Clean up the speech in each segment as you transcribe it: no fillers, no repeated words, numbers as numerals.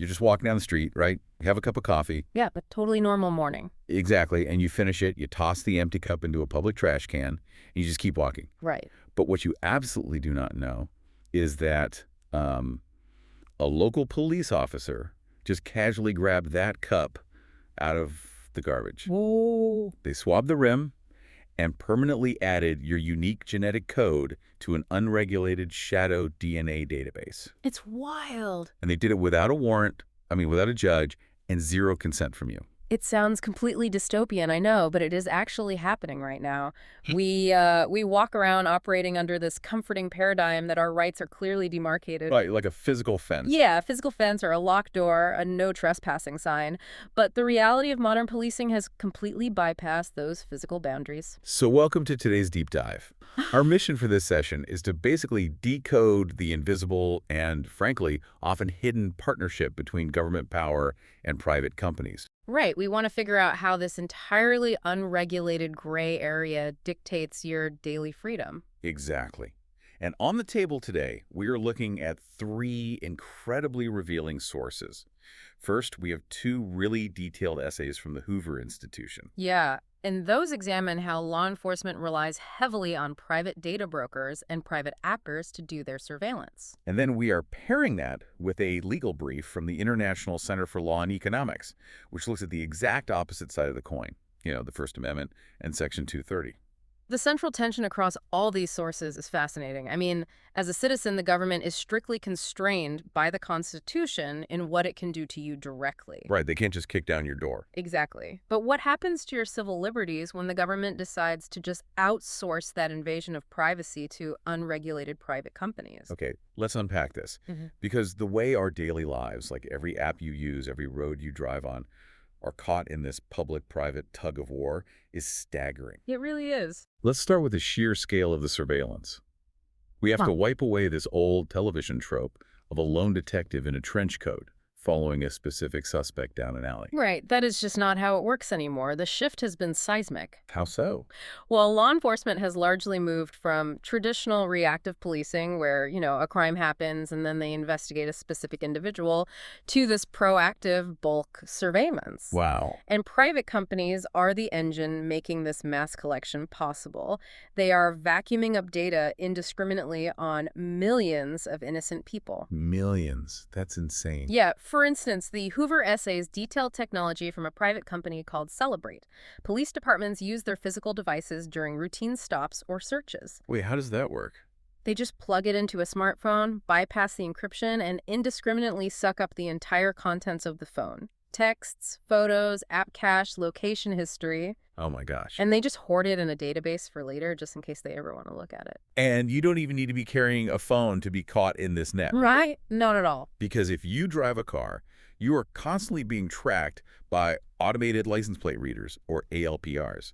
You're just walking down the street, right? You have a cup of coffee. Yeah, but totally normal morning. Exactly. And you finish it, you toss the empty cup into a public trash can, and you just keep walking. Right. But what you absolutely do not know is that a local police officer just casually grabbed that cup out of the garbage. Whoa. They swabbed the rim and permanently added your unique genetic code to an unregulated shadow DNA database. It's wild. And they did it without a warrant, without a judge, and zero consent from you. It sounds completely dystopian, I know, but it is actually happening right now. We walk around operating under this comforting paradigm that our rights are clearly demarcated. Right, like a physical fence. Yeah, a physical fence or a locked door, a no trespassing sign. But the reality of modern policing has completely bypassed those physical boundaries. So welcome to today's deep dive. Our mission for this session is to basically decode the invisible and, frankly, often hidden partnership between government power and private companies. Right. We want to figure out how this entirely unregulated gray area dictates your daily freedom. Exactly. And on the table today, we are looking at three incredibly revealing sources. First, we have two really detailed essays from the Hoover Institution. Yeah, and those examine how law enforcement relies heavily on private data brokers and private actors to do their surveillance. And then we are pairing that with a legal brief from the International Center for Law and Economics, which looks at the exact opposite side of the coin, the First Amendment and Section 230. The central tension across all these sources is fascinating. As a citizen, the government is strictly constrained by the Constitution in what it can do to you directly. Right, they can't just kick down your door. Exactly. But what happens to your civil liberties when the government decides to just outsource that invasion of privacy to unregulated private companies? Okay, let's unpack this. Because the way our daily lives, like every app you use, every road you drive on, are caught in this public-private tug-of-war is staggering. It really is. Let's start with the sheer scale of the surveillance. We have to wipe away this old television trope of a lone detective in a trench coat following a specific suspect down an alley. Right. That is just not how it works anymore. The shift has been seismic. How so? Well, law enforcement has largely moved from traditional reactive policing, where, a crime happens and then they investigate a specific individual, to this proactive bulk surveillance. Wow. And private companies are the engine making this mass collection possible. They are vacuuming up data indiscriminately on millions of innocent people. Millions. That's insane. Yeah. For instance, the Hoover essays detail technology from a private company called Celebrate. Police departments use their physical devices during routine stops or searches. Wait, how does that work? They just plug it into a smartphone, bypass the encryption, and indiscriminately suck up the entire contents of the phone. Texts, photos, app cache, location history. Oh my gosh. And they just hoard it in a database for later, just in case they ever want to look at it. And you don't even need to be carrying a phone to be caught in this net. Right? Not at all. Because if you drive a car, you are constantly being tracked by automated license plate readers, or ALPRs.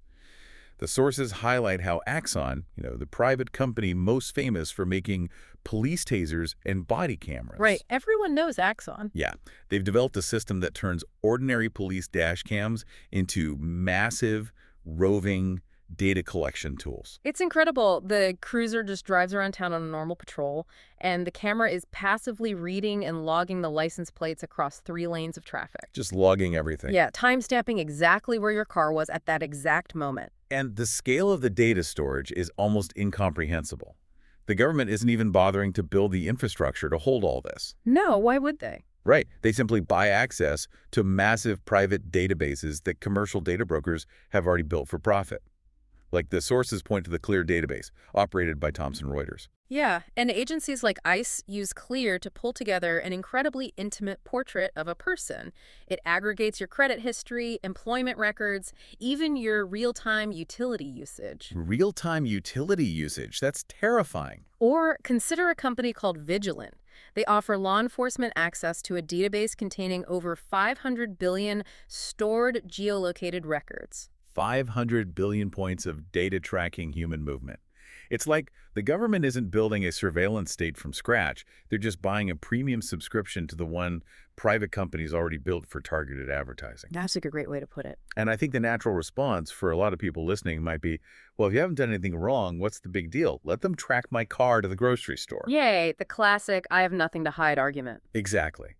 The sources highlight how Axon, the private company most famous for making police tasers and body cameras. Right. Everyone knows Axon. Yeah. They've developed a system that turns ordinary police dash cams into massive, roving data collection tools. It's incredible. The cruiser just drives around town on a normal patrol, and the camera is passively reading and logging the license plates across 3 lanes of traffic. Just logging everything. Yeah, time-stamping exactly where your car was at that exact moment. And the scale of the data storage is almost incomprehensible. The government isn't even bothering to build the infrastructure to hold all this. No, why would they? Right. They simply buy access to massive private databases that commercial data brokers have already built for profit. Like the sources point to the Clear database, operated by Thomson Reuters. Yeah, and agencies like ICE use Clear to pull together an incredibly intimate portrait of a person. It aggregates your credit history, employment records, even your real-time utility usage. Real-time utility usage? That's terrifying. Or consider a company called Vigilant. They offer law enforcement access to a database containing over 500 billion stored geolocated records. 500 billion points of data tracking human movement. It's like the government isn't building a surveillance state from scratch. They're just buying a premium subscription to the one private companies already built for targeted advertising. That's a great way to put it. And I think the natural response for a lot of people listening might be, well, if you haven't done anything wrong, what's the big deal? Let them track my car to the grocery store. Yay, the classic I have nothing to hide argument. Exactly.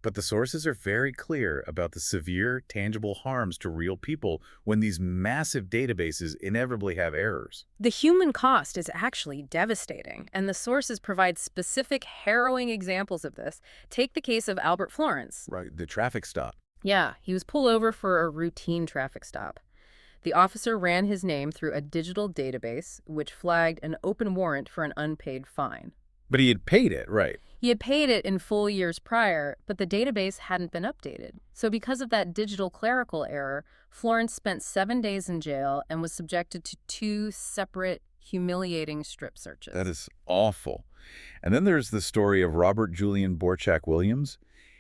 But the sources are very clear about the severe, tangible harms to real people when these massive databases inevitably have errors. The human cost is actually devastating, and the sources provide specific, harrowing examples of this. Take the case of Albert Florence. Right, the traffic stop. Yeah, he was pulled over for a routine traffic stop. The officer ran his name through a digital database, which flagged an open warrant for an unpaid fine. But he had paid it, right? He had paid it in full years prior, but the database hadn't been updated. So because of that digital clerical error, Florence spent 7 days in jail and was subjected to 2 separate, humiliating strip searches. That is awful. And then there's the story of Robert Julian Borchak Williams.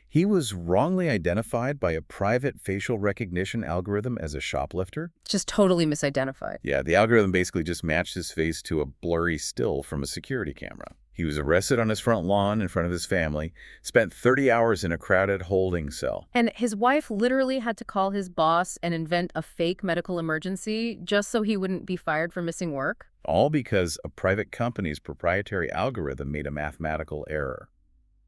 He was wrongly identified by a private facial recognition algorithm as a shoplifter. Just totally misidentified. Yeah, the algorithm basically just matched his face to a blurry still from a security camera. He was arrested on his front lawn in front of his family, spent 30 hours in a crowded holding cell. And his wife literally had to call his boss and invent a fake medical emergency just so he wouldn't be fired for missing work. All because a private company's proprietary algorithm made a mathematical error.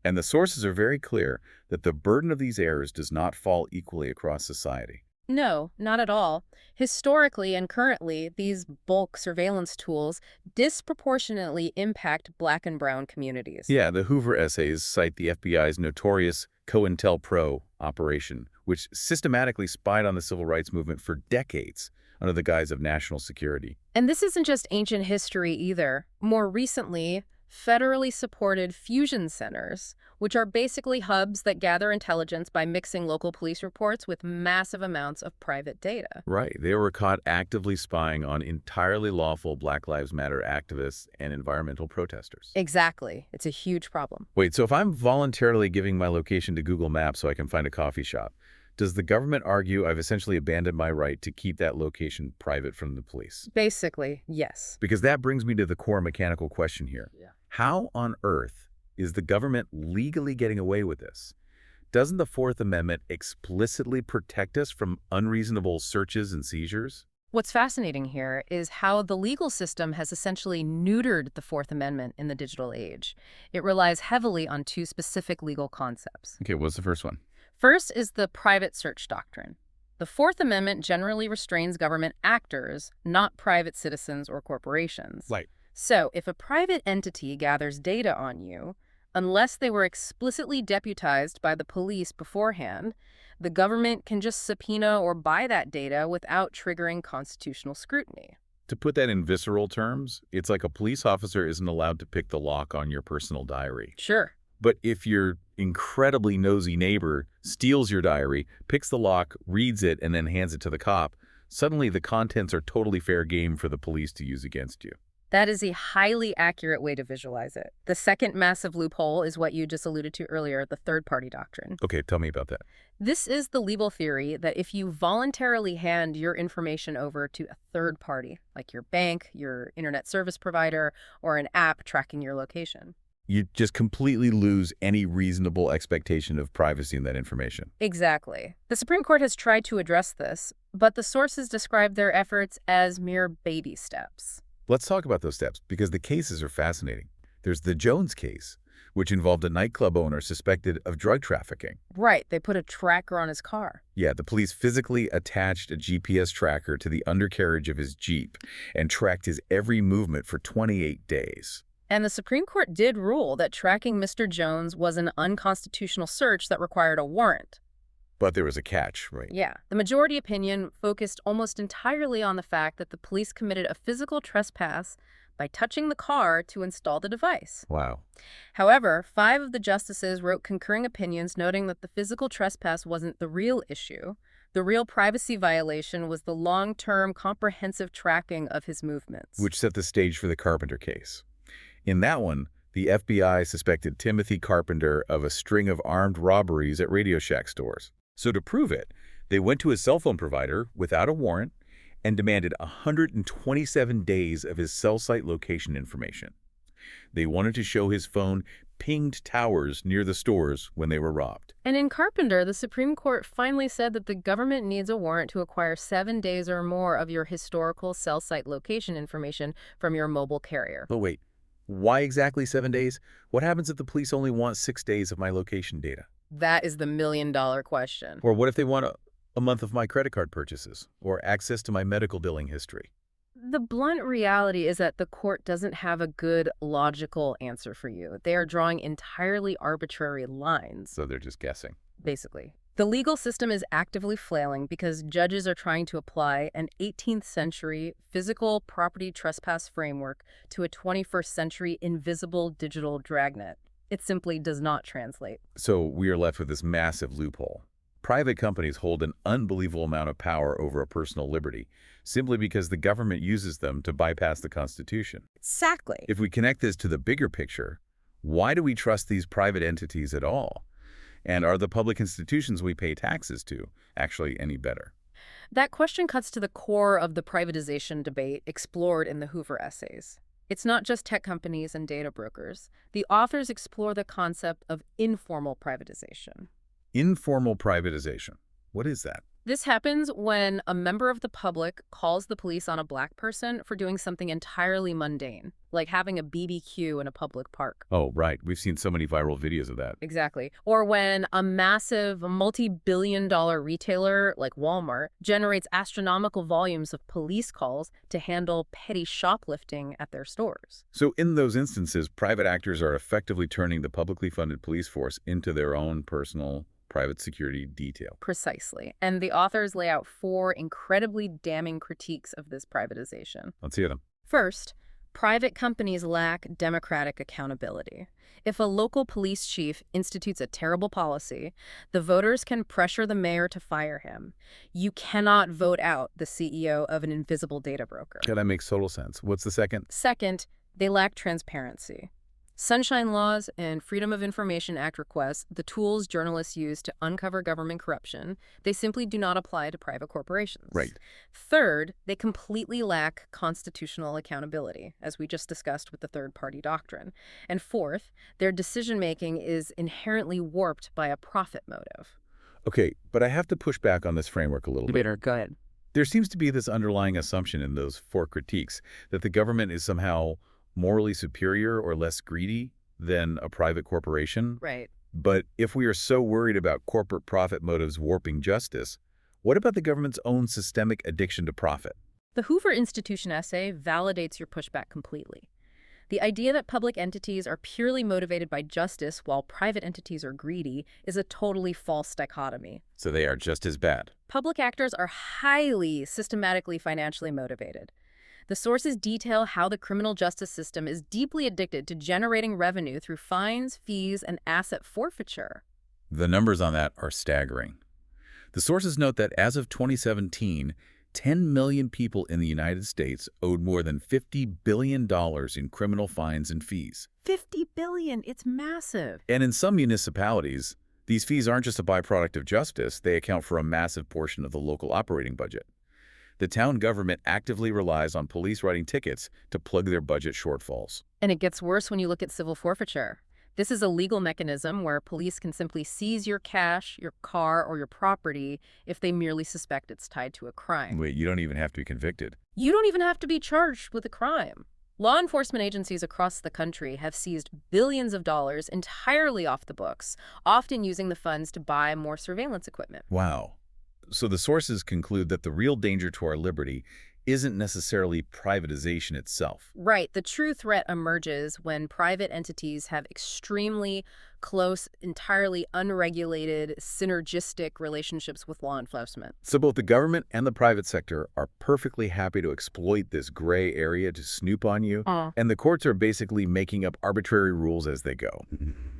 And the sources are very clear that the burden of these errors does not fall equally across society. No, not at all. Historically and currently, these bulk surveillance tools disproportionately impact Black and brown communities. Yeah, the Hoover essays cite the FBI's notorious COINTELPRO operation, which systematically spied on the civil rights movement for decades under the guise of national security. And this isn't just ancient history either. More recently, federally supported fusion centers, which are basically hubs that gather intelligence by mixing local police reports with massive amounts of private data. Right. They were caught actively spying on entirely lawful Black Lives Matter activists and environmental protesters. Exactly. It's a huge problem. Wait, so if I'm voluntarily giving my location to Google Maps so I can find a coffee shop, does the government argue I've essentially abandoned my right to keep that location private from the police? Basically, yes. Because that brings me to the core mechanical question here. Yeah. How on earth is the government legally getting away with this? Doesn't the Fourth Amendment explicitly protect us from unreasonable searches and seizures? What's fascinating here is how the legal system has essentially neutered the Fourth Amendment in the digital age. It relies heavily on 2 specific legal concepts. Okay, what's the first one? First is the private search doctrine. The Fourth Amendment generally restrains government actors, not private citizens or corporations. Right. So, if a private entity gathers data on you, unless they were explicitly deputized by the police beforehand, the government can just subpoena or buy that data without triggering constitutional scrutiny. To put that in visceral terms, it's like a police officer isn't allowed to pick the lock on your personal diary. Sure. But if your incredibly nosy neighbor steals your diary, picks the lock, reads it, and then hands it to the cop, suddenly the contents are totally fair game for the police to use against you. That is a highly accurate way to visualize it. The second massive loophole is what you just alluded to earlier, the third-party doctrine. Okay, tell me about that. This is the legal theory that if you voluntarily hand your information over to a third party, like your bank, your internet service provider, or an app tracking your location, You just completely lose any reasonable expectation of privacy in that information. Exactly. The Supreme Court has tried to address this, but the sources describe their efforts as mere baby steps. Let's talk about those steps, because the cases are fascinating. There's the Jones case, which involved a nightclub owner suspected of drug trafficking. Right, they put a tracker on his car. Yeah, the police physically attached a GPS tracker to the undercarriage of his Jeep and tracked his every movement for 28 days. And the Supreme Court did rule that tracking Mr. Jones was an unconstitutional search that required a warrant. But there was a catch, right? Yeah. The majority opinion focused almost entirely on the fact that the police committed a physical trespass by touching the car to install the device. Wow. However, 5 of the justices wrote concurring opinions noting that the physical trespass wasn't the real issue. The real privacy violation was the long-term comprehensive tracking of his movements. Which set the stage for the Carpenter case. In that one, the FBI suspected Timothy Carpenter of a string of armed robberies at Radio Shack stores. So to prove it, they went to his cell phone provider without a warrant and demanded 127 days of his cell site location information. They wanted to show his phone pinged towers near the stores when they were robbed. And in Carpenter, the Supreme Court finally said that the government needs a warrant to acquire 7 days or more of your historical cell site location information from your mobile carrier. But wait, why exactly 7 days? What happens if the police only want 6 days of my location data? That is the million-dollar question. Or what if they want a month of my credit card purchases or access to my medical billing history? The blunt reality is that the court doesn't have a good, logical answer for you. They are drawing entirely arbitrary lines, So they're just guessing. basically. The legal system is actively flailing because judges are trying to apply an 18th century physical property trespass framework to a 21st century invisible digital dragnet. It simply does not translate. So we are left with this massive loophole. Private companies hold an unbelievable amount of power over a personal liberty simply because the government uses them to bypass the Constitution. Exactly. If we connect this to the bigger picture, why do we trust these private entities at all? And are the public institutions we pay taxes to actually any better? That question cuts to the core of the privatization debate explored in the Hoover essays. It's not just tech companies and data brokers. The authors explore the concept of informal privatization. Informal privatization. What is that? This happens when a member of the public calls the police on a black person for doing something entirely mundane, like having a BBQ in a public park. Oh, right. We've seen so many viral videos of that. Exactly. Or when a massive multi-billion-dollar retailer like Walmart generates astronomical volumes of police calls to handle petty shoplifting at their stores. So in those instances, private actors are effectively turning the publicly funded police force into their own personal private security detail. Precisely. And the authors lay out 4 incredibly damning critiques of this privatization. Let's hear them. First, private companies lack democratic accountability. If a local police chief institutes a terrible policy, the voters can pressure the mayor to fire him. You cannot vote out the CEO of an invisible data broker. Yeah, that makes total sense. What's the second? Second, they lack transparency. Sunshine Laws and Freedom of Information Act requests the tools journalists use to uncover government corruption. They simply do not apply to private corporations. Right. Third, they completely lack constitutional accountability, as we just discussed with the third-party doctrine. And fourth, their decision-making is inherently warped by a profit motive. Okay, but I have to push back on this framework a little bit. Go ahead. There seems to be this underlying assumption in those 4 critiques that the government is somehow morally superior or less greedy than a private corporation. Right. But if we are so worried about corporate profit motives warping justice, what about the government's own systemic addiction to profit? The Hoover Institution essay validates your pushback completely. The idea that public entities are purely motivated by justice while private entities are greedy is a totally false dichotomy. So they are just as bad. Public actors are highly systematically financially motivated. The sources detail how the criminal justice system is deeply addicted to generating revenue through fines, fees, and asset forfeiture. The numbers on that are staggering. The sources note that as of 2017, 10 million people in the United States owed more than $50 billion in criminal fines and fees. $50 billion, it's massive. And in some municipalities, these fees aren't just a byproduct of justice, they account for a massive portion of the local operating budget. The town government actively relies on police writing tickets to plug their budget shortfalls. And it gets worse when you look at civil forfeiture. This is a legal mechanism where police can simply seize your cash, your car, or your property if they merely suspect it's tied to a crime. Wait, you don't even have to be convicted. You don't even have to be charged with a crime. Law enforcement agencies across the country have seized billions of dollars entirely off the books, often using the funds to buy more surveillance equipment. Wow. So the sources conclude that the real danger to our liberty isn't necessarily privatization itself. Right. The true threat emerges when private entities have extremely close, entirely unregulated, synergistic relationships with law enforcement. So both the government and the private sector are perfectly happy to exploit this gray area to snoop on you, and the courts are basically making up arbitrary rules as they go.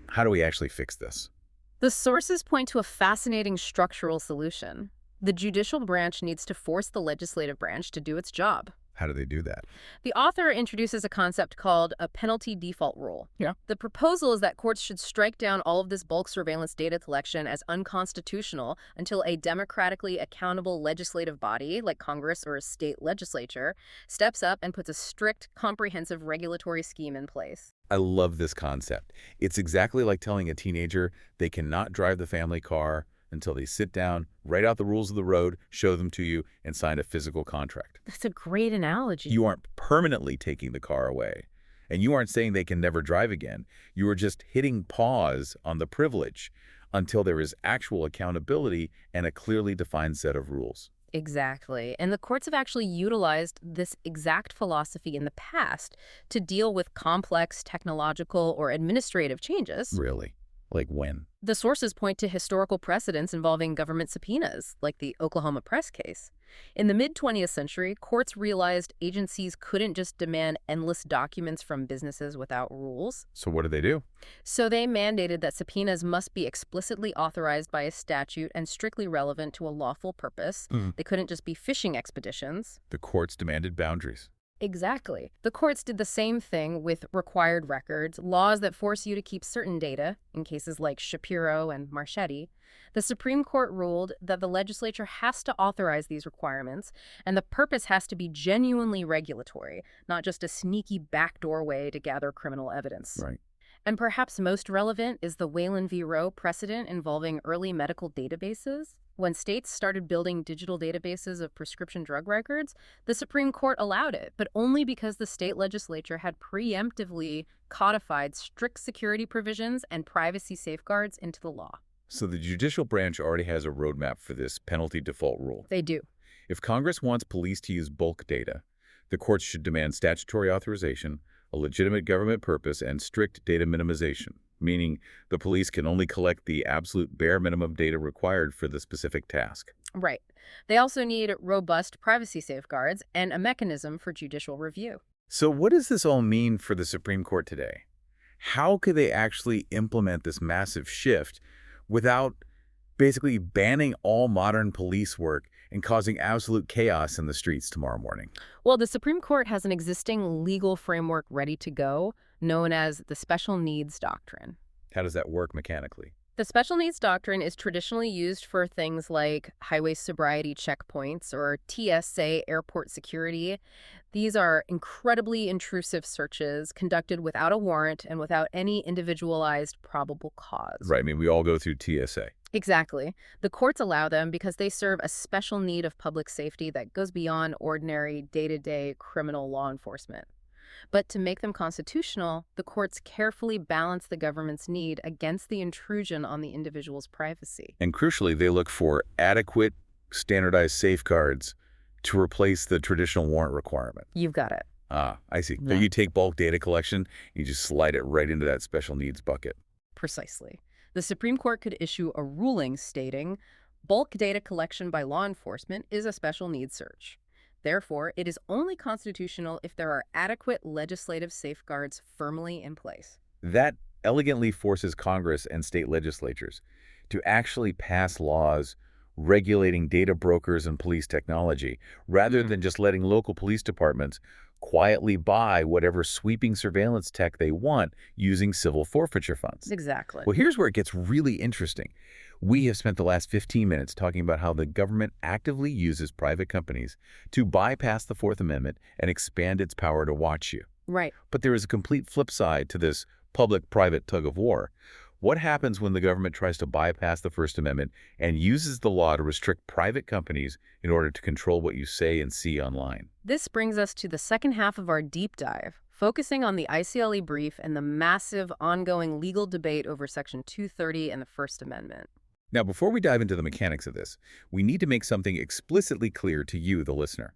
How do we actually fix this? The sources point to a fascinating structural solution. The judicial branch needs to force the legislative branch to do its job. How do they do that? The author introduces a concept called a penalty default rule. Yeah. The proposal is that courts should strike down all of this bulk surveillance data collection as unconstitutional until a democratically accountable legislative body, like Congress or a state legislature, steps up and puts a strict, comprehensive regulatory scheme in place. I love this concept. It's exactly like telling a teenager they cannot drive the family car until they sit down, write out the rules of the road, show them to you, and sign a physical contract. That's a great analogy. You aren't permanently taking the car away, and you aren't saying they can never drive again. You are just hitting pause on the privilege until there is actual accountability and a clearly defined set of rules. Exactly. And the courts have actually utilized this exact philosophy in the past to deal with complex technological or administrative changes. Really? Like when? The sources point to historical precedents involving government subpoenas, like the Oklahoma press case. In the mid-20th century, courts realized agencies couldn't just demand endless documents from businesses without rules. So what do they do? So they mandated that subpoenas must be explicitly authorized by a statute and strictly relevant to a lawful purpose. They couldn't just be fishing expeditions. The courts demanded boundaries. Exactly. The courts did the same thing with required records, laws that force you to keep certain data, in cases like Shapiro and Marchetti. The Supreme Court ruled that the legislature has to authorize these requirements, and the purpose has to be genuinely regulatory, not just a sneaky backdoor way to gather criminal evidence. Right. And perhaps most relevant is the Wayland v. Roe precedent involving early medical databases. When states started building digital databases of prescription drug records, the Supreme Court allowed it, but only because the state legislature had preemptively codified strict security provisions and privacy safeguards into the law. So the judicial branch already has a roadmap for this penalty default rule. They do. If Congress wants police to use bulk data, the courts should demand statutory authorization, a legitimate government purpose, and strict data minimization, meaning the police can only collect the absolute bare minimum data required for the specific task. Right. They also need robust privacy safeguards and a mechanism for judicial review. So what does this all mean for the Supreme Court today? How could they actually implement this massive shift without basically banning all modern police work and causing absolute chaos in the streets tomorrow morning? Well, the Supreme Court has an existing legal framework ready to go, known as the Special Needs Doctrine. How does that work mechanically? The Special Needs Doctrine is traditionally used for things like highway sobriety checkpoints or TSA airport security. These are incredibly intrusive searches conducted without a warrant and without any individualized probable cause. Right. I mean, we all go through TSA. Exactly. The courts allow them because they serve a special need of public safety that goes beyond ordinary day-to-day criminal law enforcement. But to make them constitutional, the courts carefully balance the government's need against the intrusion on the individual's privacy. And crucially, they look for adequate, standardized safeguards to replace the traditional warrant requirement. You've got it. Ah, I see. So Yeah. you take bulk data collection, you just slide it right into that special needs bucket. Precisely. The Supreme Court could issue a ruling stating bulk data collection by law enforcement is a special needs search. Therefore, it is only constitutional if there are adequate legislative safeguards firmly in place. That elegantly forces Congress and state legislatures to actually pass laws regulating data brokers and police technology, rather than just letting local police departments quietly buy whatever sweeping surveillance tech they want using civil forfeiture funds. Exactly. Well, here's where it gets really interesting. We have spent the last 15 minutes talking about how the government actively uses private companies to bypass the Fourth Amendment and expand its power to watch you. Right. But there is a complete flip side to this public-private tug of war. What happens when the government tries to bypass the First Amendment and uses the law to restrict private companies in order to control what you say and see online? This brings us to the second half of our deep dive, focusing on the ICLE brief and the massive ongoing legal debate over Section 230 and the First Amendment. Now, before we dive into the mechanics of this, we need to make something explicitly clear to you, the listener.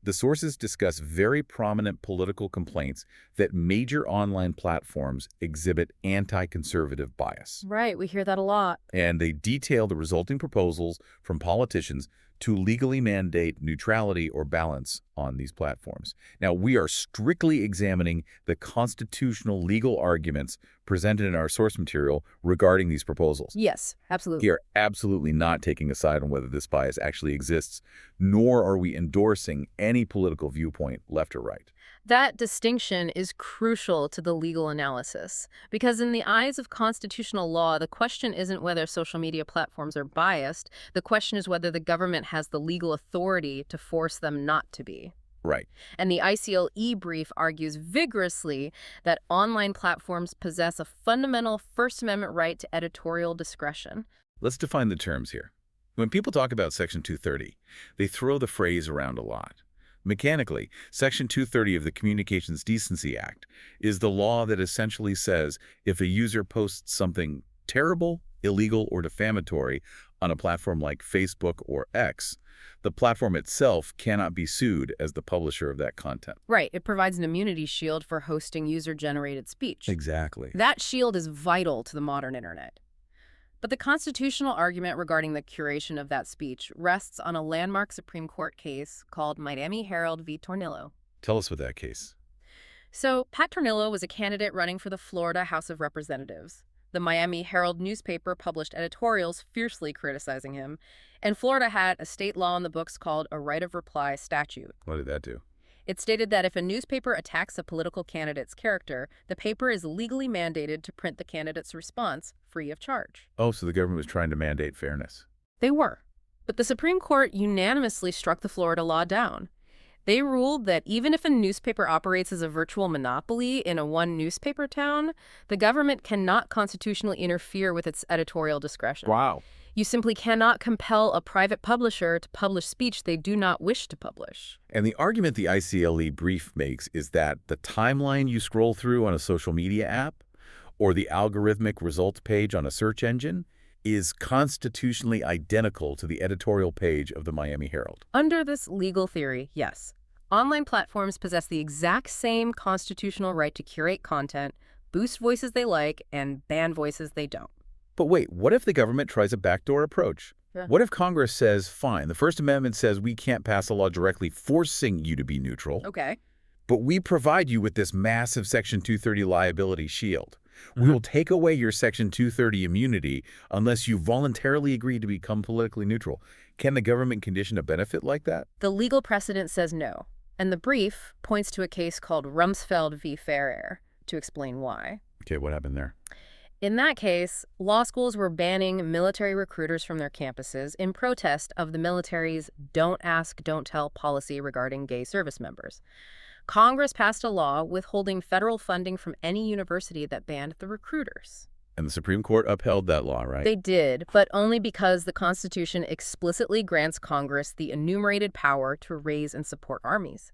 The sources discuss very prominent political complaints that major online platforms exhibit anti-conservative bias. Right, we hear that a lot. And they detail the resulting proposals from politicians to legally mandate neutrality or balance on these platforms. Now, we are strictly examining the constitutional legal arguments presented in our source material regarding these proposals. Yes, absolutely. We are absolutely not taking a side on whether this bias actually exists, nor are we endorsing any political viewpoint, left or right. That distinction is crucial to the legal analysis, because in the eyes of constitutional law, the question isn't whether social media platforms are biased. The question is whether the government has the legal authority to force them not to be. Right. And the ICLE brief argues vigorously that online platforms possess a fundamental First Amendment right to editorial discretion. Let's define the terms here. When people talk about Section 230, they throw the phrase around a lot. Mechanically, Section 230 of the Communications Decency Act is the law that essentially says if a user posts something terrible, illegal or defamatory on a platform like Facebook or X, the platform itself cannot be sued as the publisher of that content. Right. It provides an immunity shield for hosting user-generated speech. Exactly. That shield is vital to the modern internet. But the constitutional argument regarding the curation of that speech rests on a landmark Supreme Court case called Miami Herald v. Tornillo. Tell us what that case. So, Pat Tornillo was a candidate running for the Florida House of Representatives. The Miami Herald newspaper published editorials fiercely criticizing him, and Florida had a state law in the books called a right of reply statute. What did that do? It stated that if a newspaper attacks a political candidate's character, the paper is legally mandated to print the candidate's response free of charge. Oh, so the government was trying to mandate fairness. They were. But the Supreme Court unanimously struck the Florida law down. They ruled that even if a newspaper operates as a virtual monopoly in a one-newspaper town, the government cannot constitutionally interfere with its editorial discretion. Wow. You simply cannot compel a private publisher to publish speech they do not wish to publish. And the argument the ICLE brief makes is that the timeline you scroll through on a social media app or the algorithmic results page on a search engine is constitutionally identical to the editorial page of the Miami Herald. Under this legal theory, yes. Online platforms possess the exact same constitutional right to curate content, boost voices they like, and ban voices they don't. But wait, what if the government tries a backdoor approach? Yeah. What if Congress says, fine, the First Amendment says we can't pass a law directly forcing you to be neutral, Okay. but we provide you with this massive Section 230 liability shield. We will take away your Section 230 immunity unless you voluntarily agree to become politically neutral. Can the government condition a benefit like that? The legal precedent says no, and the brief points to a case called Rumsfeld v. Fair Air to explain why. Okay, what happened there? In that case, law schools were banning military recruiters from their campuses in protest of the military's don't ask, don't tell policy regarding gay service members. Congress passed a law withholding federal funding from any university that banned the recruiters. And the Supreme Court upheld that law, right? They did, but only because the Constitution explicitly grants Congress the enumerated power to raise and support armies.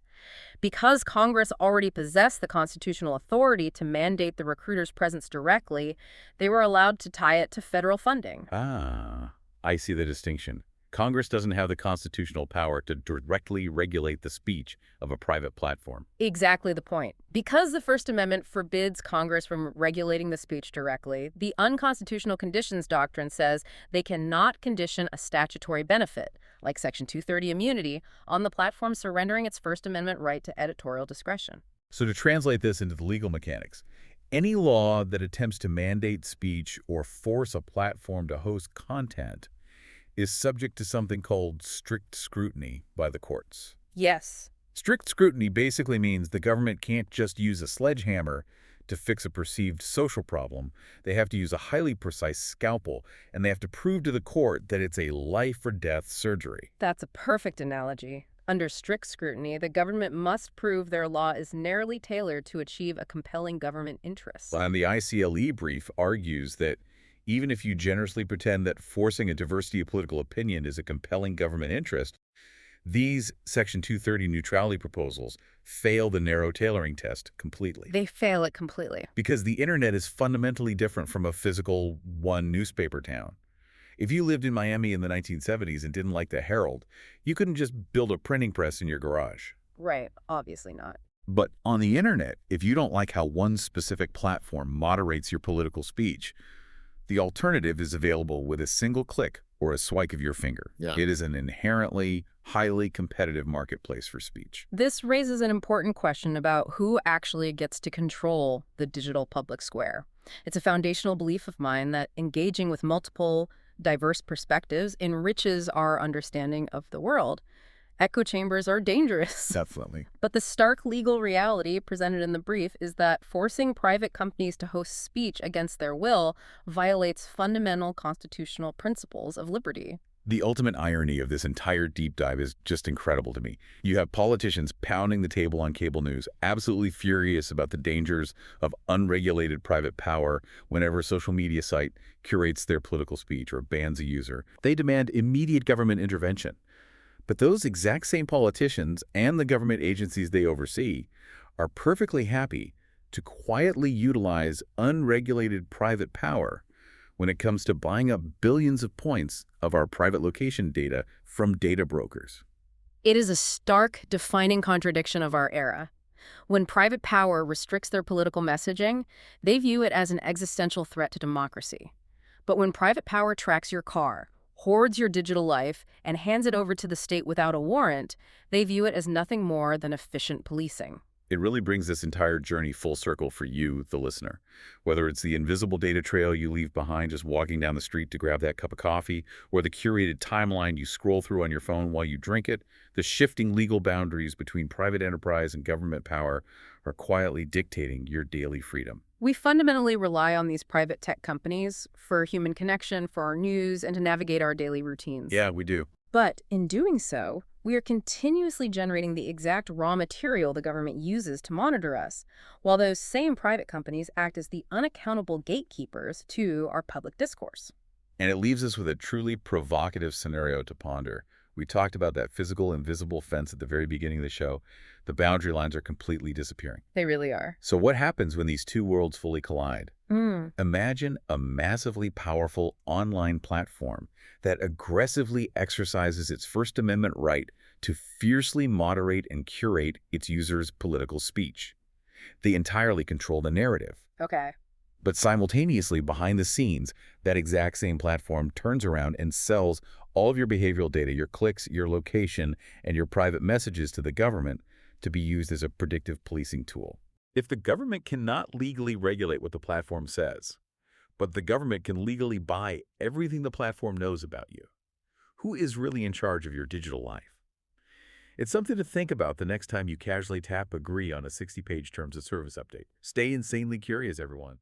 Because Congress already possessed the constitutional authority to mandate the recruiter's presence directly, they were allowed to tie it to federal funding. Ah, I see the distinction. Congress doesn't have the constitutional power to directly regulate the speech of a private platform. Exactly the point. Because the First Amendment forbids Congress from regulating the speech directly, the unconstitutional conditions doctrine says they cannot condition a statutory benefit, like Section 230 immunity, on the platform surrendering its First Amendment right to editorial discretion. So to translate this into the legal mechanics, any law that attempts to mandate speech or force a platform to host content is subject to something called strict scrutiny by the courts. Yes. Strict scrutiny basically means the government can't just use a sledgehammer to fix a perceived social problem. They have to use a highly precise scalpel, and they have to prove to the court that it's a life-or-death surgery. That's a perfect analogy. Under strict scrutiny, the government must prove their law is narrowly tailored to achieve a compelling government interest. And the ICLE brief argues that even if you generously pretend that forcing a diversity of political opinion is a compelling government interest, these Section 230 neutrality proposals fail the narrow tailoring test completely. They fail it completely. Because the internet is fundamentally different from a physical one newspaper town. If you lived in Miami in the 1970s and didn't like the Herald, you couldn't just build a printing press in your garage. Right, obviously not. But on the internet, if you don't like how one specific platform moderates your political speech, the alternative is available with a single click or a swipe of your finger. Yeah. It is an inherently highly competitive marketplace for speech. This raises an important question about who actually gets to control the digital public square. It's a foundational belief of mine that engaging with multiple, diverse perspectives enriches our understanding of the world. Echo chambers are dangerous. Definitely. But the stark legal reality presented in the brief is that forcing private companies to host speech against their will violates fundamental constitutional principles of liberty. The ultimate irony of this entire deep dive is just incredible to me. You have politicians pounding the table on cable news, absolutely furious about the dangers of unregulated private power whenever a social media site curates their political speech or bans a user. They demand immediate government intervention. But those exact same politicians and the government agencies they oversee are perfectly happy to quietly utilize unregulated private power when it comes to buying up billions of points of our private location data from data brokers. It is a stark, defining contradiction of our era. When private power restricts their political messaging, they view it as an existential threat to democracy. But when private power tracks your car, hoards your digital life, and hands it over to the state without a warrant, they view it as nothing more than efficient policing. It really brings this entire journey full circle for you, the listener. Whether it's the invisible data trail you leave behind just walking down the street to grab that cup of coffee, or the curated timeline you scroll through on your phone while you drink it, the shifting legal boundaries between private enterprise and government power are quietly dictating your daily freedom. We fundamentally rely on these private tech companies for human connection, for our news, and to navigate our daily routines. Yeah, we do. But in doing so, we are continuously generating the exact raw material the government uses to monitor us, while those same private companies act as the unaccountable gatekeepers to our public discourse. And it leaves us with a truly provocative scenario to ponder. We talked about that physical invisible fence at the very beginning of the show. The boundary lines are completely disappearing. They really are. So what happens when these two worlds fully collide? Mm. Imagine a massively powerful online platform that aggressively exercises its First Amendment right to fiercely moderate and curate its users' political speech. They entirely control the narrative. Okay. But simultaneously, behind the scenes, that exact same platform turns around and sells all of your behavioral data, your clicks, your location, and your private messages to the government to be used as a predictive policing tool. If the government cannot legally regulate what the platform says, but the government can legally buy everything the platform knows about you, who is really in charge of your digital life? It's something to think about the next time you casually tap agree on a 60-page terms of service update. Stay insanely curious, everyone.